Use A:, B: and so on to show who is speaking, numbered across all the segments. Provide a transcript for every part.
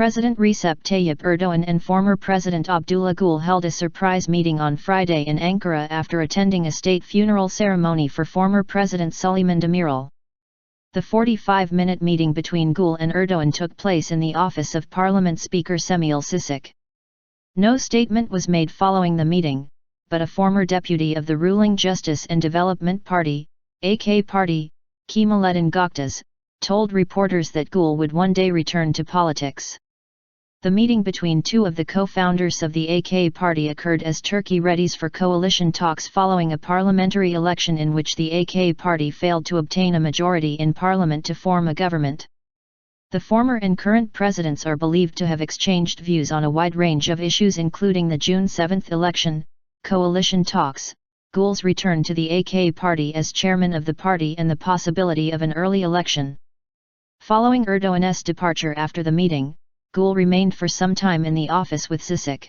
A: President Recep Tayyip Erdoğan and former President Abdullah Gül held a surprise meeting on Friday in Ankara after attending a state funeral ceremony for former President Süleyman Demirel. The 45-minute meeting between Gül and Erdoğan took place in the office of Parliament Speaker Cemil Çiçek. No statement was made following the meeting, but a former deputy of the ruling Justice and Development Party, AK Party, Kemalettin Göktaş, told reporters that Gül would one day return to politics. The meeting between two of the co-founders of the AK Party occurred as Turkey readies for coalition talks following a parliamentary election in which the AK Party failed to obtain a majority in parliament to form a government. The former and current presidents are believed to have exchanged views on a wide range of issues including the June 7 election, coalition talks, Gül's return to the AK Party as chairman of the party and the possibility of an early election. Following Erdoğan's departure after the meeting, Gül remained for some time in the office with Çiçek.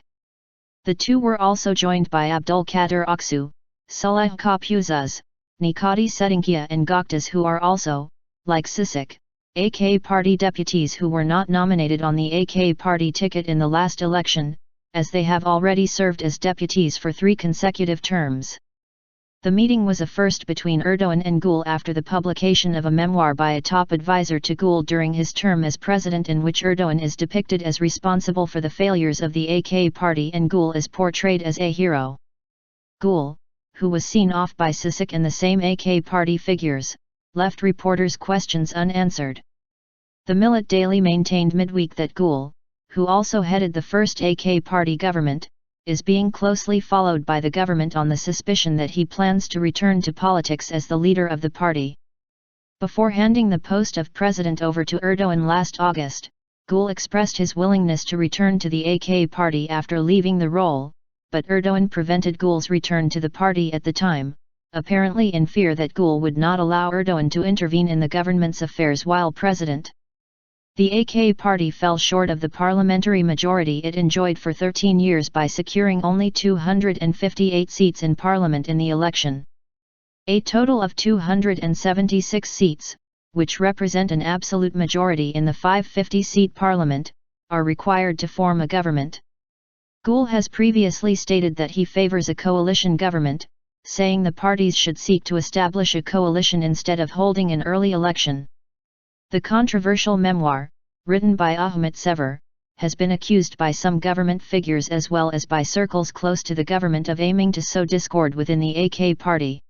A: The two were also joined by Abdülkadir Aksu, Sulh Kapuzuz, Nikati Sedinkia and Göktaş, who are also, like Çiçek, AK Party deputies who were not nominated on the AK Party ticket in the last election, as they have already served as deputies for 3 consecutive terms. The meeting was a first between Erdoğan and Gül after the publication of a memoir by a top advisor to Gül during his term as president, in which Erdoğan is depicted as responsible for the failures of the AK Party and Gül is portrayed as a hero. Gül, who was seen off by Çiçek and the same AK Party figures, left reporters' questions unanswered. The Millet Daily maintained midweek that Gül, who also headed the first AK Party government, is being closely followed by the government on the suspicion that he plans to return to politics as the leader of the party. Before handing the post of president over to Erdoğan last August, Gül expressed his willingness to return to the AK Party after leaving the role, but Erdoğan prevented Gül's return to the party at the time, apparently in fear that Gül would not allow Erdoğan to intervene in the government's affairs while president. The AK Party fell short of the parliamentary majority it enjoyed for 13 years by securing only 258 seats in parliament in the election. A total of 276 seats, which represent an absolute majority in the 550-seat parliament, are required to form a government. Gül has previously stated that he favors a coalition government, saying the parties should seek to establish a coalition instead of holding an early election. The controversial memoir, written by Ahmet Sever, has been accused by some government figures as well as by circles close to the government of aiming to sow discord within the AK Party.